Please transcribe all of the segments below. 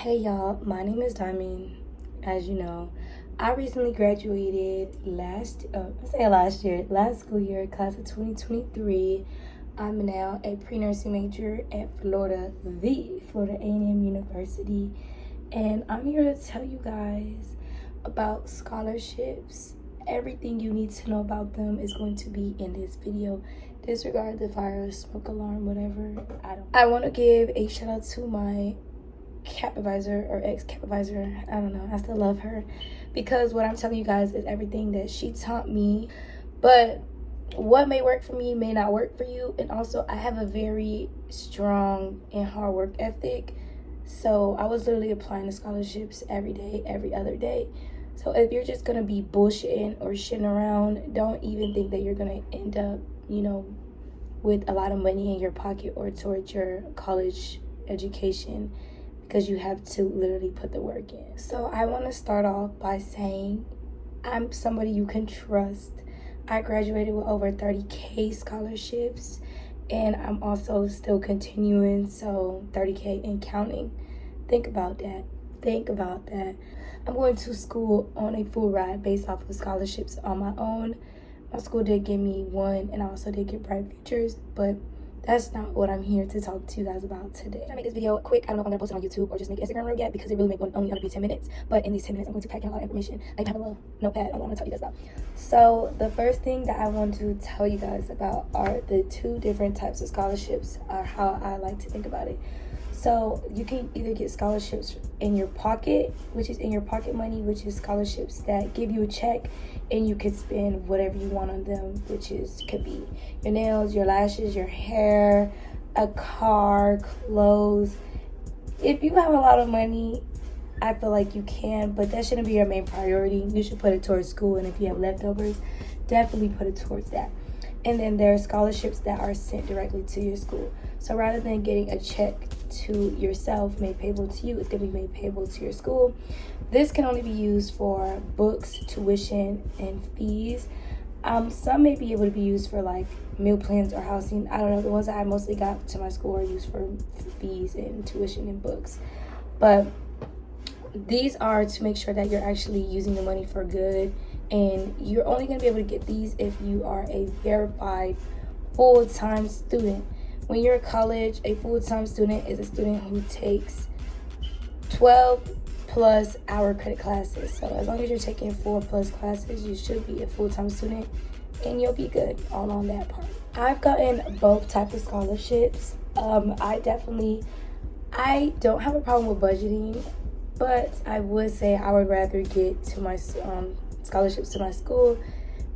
Hey y'all, my name is Diamond. As you know, I recently graduated last school year, class of 2023. I'm now a pre-nursing major at Florida A&M University, and I'm here to tell you guys about scholarships. Everything you need to know about them is going to be in this video. Disregard the fire, smoke alarm, whatever. I want to give a shout out to my cap advisor or ex-cap advisor. I don't know, I still love her, because what I'm telling you guys is everything that she taught me. But what may work for me may not work for you. And also, I have a very strong and hard work ethic, so I was literally applying to scholarships every day, every other day. So if you're just gonna be bullshitting or shitting around, don't even think that you're gonna end up, with a lot of money in your pocket or towards your college education, because you have to literally put the work in. So I want to start off by saying I'm somebody you can trust. I graduated with over 30K scholarships, and I'm also still continuing, so 30K and counting. Think about that. I'm going to school on a full ride based off of scholarships on my own. My school did give me one, and I also did get Bright Futures, but that's not what I'm here to talk to you guys about today. I make this video quick. I don't know if I'm gonna post it on YouTube or just make Instagram real yet, because it really only gonna be 10 minutes. But in these 10 minutes, I'm going to pack in a lot of information. I have a little notepad on what I'm gonna tell you guys about. So the first thing that I want to tell you guys about are the two different types of scholarships, or how I like to think about it. So you can either get scholarships in your pocket, which is in your pocket money, which is scholarships that give you a check and you can spend whatever you want on them, which could be your nails, your lashes, your hair, a car, clothes. If you have a lot of money, I feel like you can, but that shouldn't be your main priority. You should put it towards school, and if you have leftovers, definitely put it towards that. And then there are scholarships that are sent directly to your school. So rather than getting a check to yourself made payable to you, it's going to be made payable to your school. This can only be used for books, tuition, and fees. Some may be able to be used for like meal plans or housing. I don't know. The ones that I mostly got to my school are used for fees and tuition and books. But these are to make sure that you're actually using the money for good. And you're only going to be able to get these if you are a verified full-time student. When you're in college, a full-time student is a student who takes 12 plus hour credit classes. So as long as you're taking 4 plus classes, you should be a full-time student, and you'll be good all on that part. I've gotten both types of scholarships. I don't have a problem with budgeting, but I would say I would rather get to my scholarships to my school,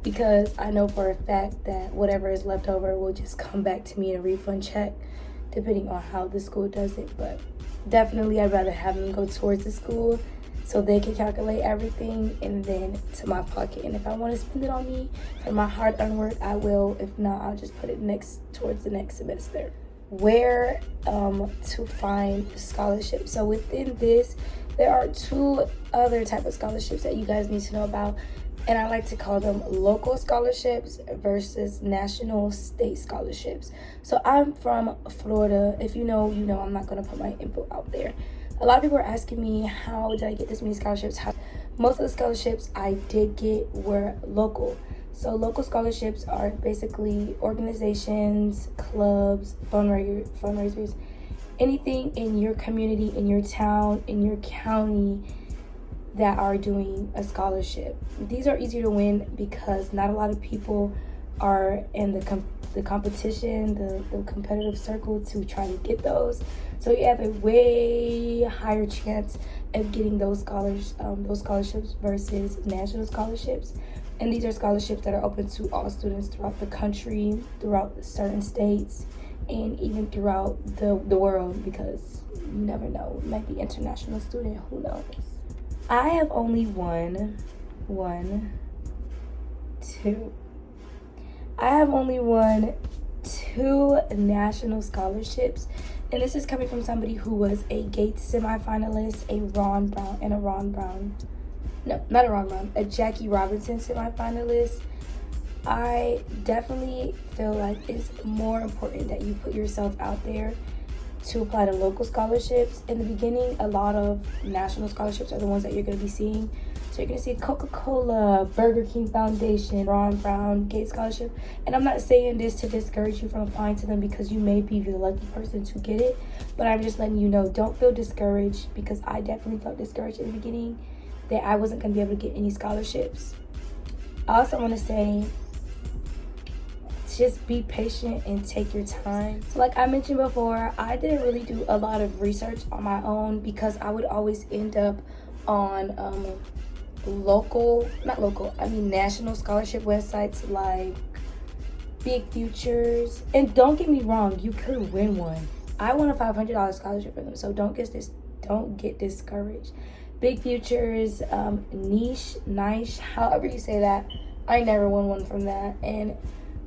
because I know for a fact that whatever is left over will just come back to me in a refund check, depending on how the school does it. But definitely I'd rather have them go towards the school so they can calculate everything, and then to my pocket. And if I want to spend it on me for my hard-earned work, I will. If not, I'll just put it towards the next semester. Where to find scholarships. So within this, there are two other type of scholarships that you guys need to know about, and I like to call them local scholarships versus national state scholarships. So I'm from Florida. If you know, you know. I'm not going to put my info out there. A lot of people are asking me, how did I get this many scholarships? Most of the scholarships I did get were local. So local scholarships are basically organizations, clubs, fundraisers, anything in your community, in your town, in your county that are doing a scholarship. These are easier to win because not a lot of people are in the competition, the competitive circle to try to get those. So you have a way higher chance of getting those scholarships versus national scholarships. And these are scholarships that are open to all students throughout the country, throughout certain states, and even throughout the world, because you never know, it might be international student, who knows. I have only I have only won 2 national scholarships, and this is coming from somebody who was a Gates semifinalist, a Jackie Robinson semifinalist. I definitely feel like it's more important that you put yourself out there to apply to local scholarships. In the beginning, a lot of national scholarships are the ones that you're going to be seeing. So you're going to see Coca-Cola, Burger King Foundation, Ron Brown Gates Scholarship. And I'm not saying this to discourage you from applying to them because you may be the lucky person to get it. But I'm just letting you know, don't feel discouraged, because I definitely felt discouraged in the beginning that I wasn't going to be able to get any scholarships. I also want to say, just be patient and take your time. So like I mentioned before, I didn't really do a lot of research on my own because I would always end up on national scholarship websites like Big Futures. And don't get me wrong, you could win one. I won a $500 scholarship for them, so don't get discouraged. Big Futures, niche, however you say that. I never won one from that. And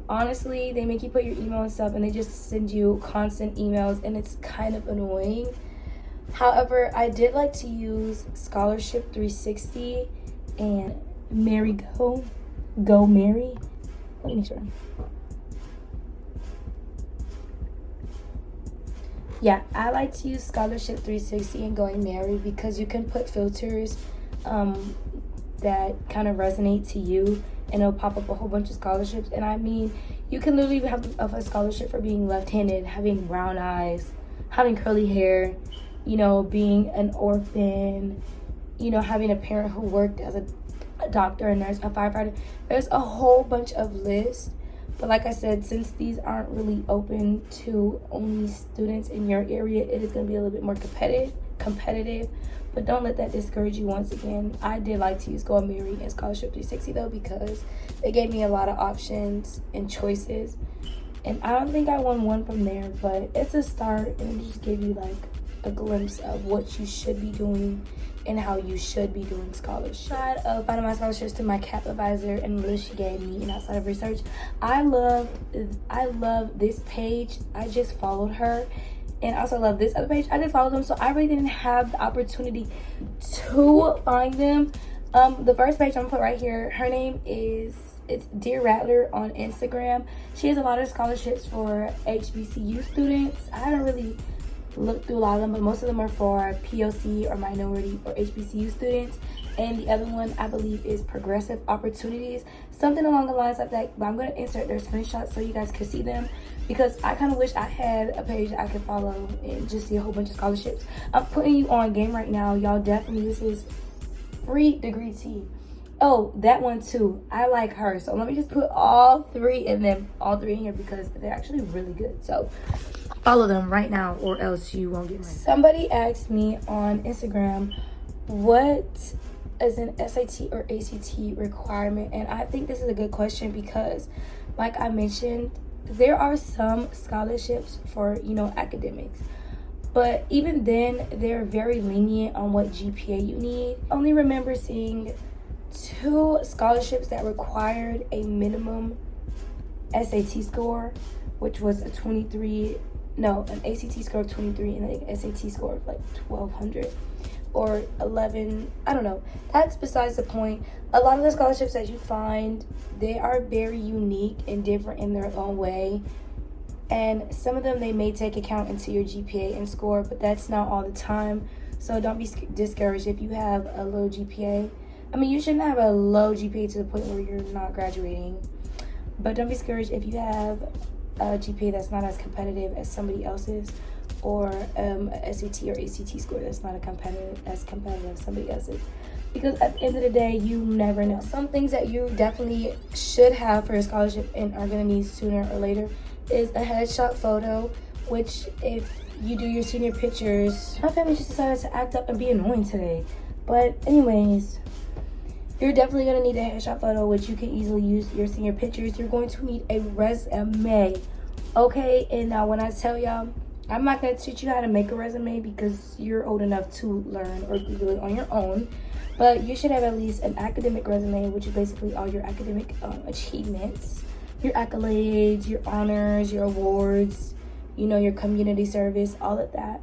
honestly, they make you put your email and stuff, and they just send you constant emails, and it's kind of annoying. However, I did like to use Scholarship 360 and Go Mary. Let me make sure. Yeah, I like to use Scholarship 360 and Going Mary because you can put filters that kind of resonate to you, and it'll pop up a whole bunch of scholarships. And I mean, you can literally have a scholarship for being left-handed, having brown eyes, having curly hair, you know, being an orphan, you know, having a parent who worked as a doctor, a nurse, a firefighter. There's a whole bunch of lists. But like I said, since these aren't really open to only students in your area, it is going to be a little bit more competitive. But don't let that discourage you. Once again, I did like to use Go Mary and Scholarship 360 though, because they gave me a lot of options and choices. And I don't think I won one from there, but it's a start, and it just gave you like a glimpse of what you should be doing and how you should be doing scholarships. Outside of finding my scholarships through my CAP advisor and the list she gave me, and outside of research, I love this page. I just followed her. And I also love this other page. I just followed them, so I really didn't have the opportunity to find them. The first page I'm gonna put right here, her name is, it's Dear Rattler on Instagram. She has a lot of scholarships for HBCU students. I haven't really looked through a lot of them, but most of them are for POC or minority or HBCU students. And the other one, I believe, is Progressive Opportunities, something along the lines of that. But I'm going to insert their screenshots so you guys can see them, because I kind of wish I had a page I could follow and just see a whole bunch of scholarships. I'm putting you on game right now. Y'all definitely, this is free degree tea. Oh, that one too. I like her. So let me just put all three in here because they're actually really good. So follow them right now, or else you won't get money. Somebody asked me on Instagram, what is an SAT or ACT requirement? And I think this is a good question because, like I mentioned, there are some scholarships for, you know, academics. But even then, they're very lenient on what GPA you need. I only remember seeing 2 scholarships that required a minimum SAT score, which was an ACT score of 23 and an SAT score of like 1200 or 11. I don't know. That's besides the point. A lot of the scholarships that you find, they are very unique and different in their own way. And some of them, they may take account into your GPA and score, but that's not all the time. So don't be discouraged if you have a low GPA. I mean, you shouldn't have a low GPA to the point where you're not graduating. But don't be discouraged if you have a GPA that's not as competitive as somebody else's, or a SAT or ACT score that's not as competitive as somebody else's. Because at the end of the day, you never know. Some things that you definitely should have for a scholarship and are going to need sooner or later is a headshot photo, which if you do your senior pictures, my family just decided to act up and be annoying today. But anyways, you're definitely going to need a headshot photo, which you can easily use your senior pictures. You're going to need a resume, okay? And now when I tell y'all, I'm not going to teach you how to make a resume because you're old enough to learn or Google it on your own. But you should have at least an academic resume, which is basically all your academic achievements, your accolades, your honors, your awards, you know, your community service, all of that.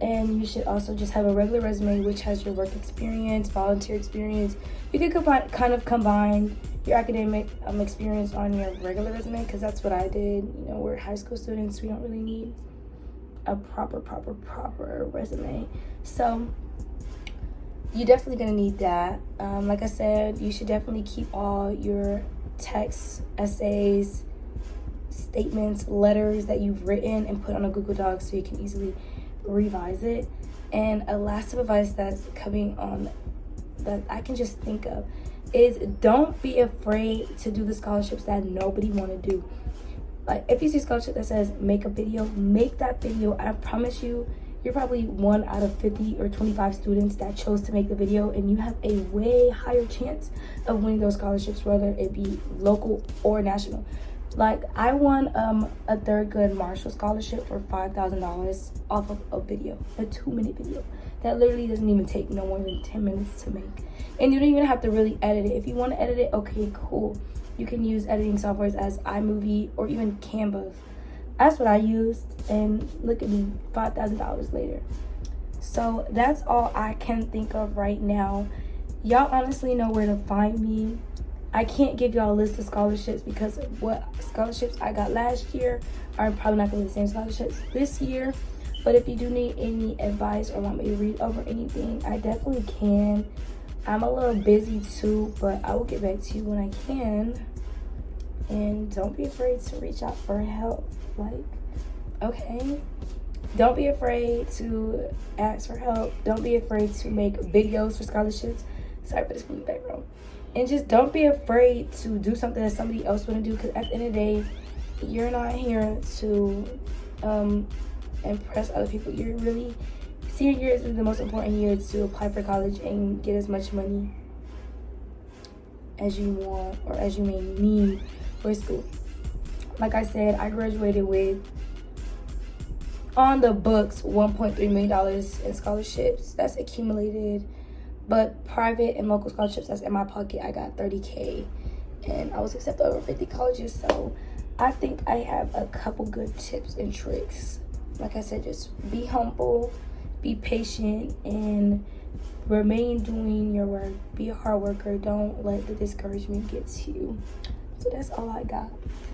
And you should also just have a regular resume, which has your work experience, volunteer experience. You could kind of combine your academic experience on your regular resume, because that's what I did. You know, we're high school students. We don't really need a proper resume. So you're definitely gonna need that. Like I said, you should definitely keep all your texts, essays, statements, letters that you've written and put on a Google Doc so you can easily revise it. And a last advice that's coming on that I can just think of is don't be afraid to do the scholarships that nobody want to do. Like, if you see a scholarship that says make a video, make that video. I promise you, you're probably 1 out of 50 or 25 students that chose to make the video, and you have a way higher chance of winning those scholarships, whether it be local or national. Like, I won a Thurgood Marshall scholarship for $5,000 off of a video, a 2-minute video that literally doesn't even take no more than 10 minutes to make, and you don't even have to really edit it. If you want to edit it, okay, cool. You can use editing softwares as iMovie or even Canva. That's what I used, and look at me, $5,000 later. So that's all I can think of right now. Y'all honestly know where to find me. I can't give y'all a list of scholarships because what scholarships I got last year are probably not going to be the same scholarships this year. But if you do need any advice or want me to read over anything, I definitely can. I'm a little busy too, but I will get back to you when I can. And don't be afraid to reach out for help. Like, okay? Don't be afraid to ask for help. Don't be afraid to make videos for scholarships. Sorry for this from the background. And just don't be afraid to do something that somebody else wouldn't do, because at the end of the day, you're not here to impress other people. You're really, senior year is the most important year to apply for college and get as much money as you want or as you may need for school. Like I said, I graduated with, on the books, $1.3 million in scholarships that's accumulated. But private and local scholarships that's in my pocket, I got $30K. And I was accepted over 50 colleges. So I think I have a couple good tips and tricks. Like I said, just be humble, be patient, and remain doing your work. Be a hard worker. Don't let the discouragement get to you. So that's all I got.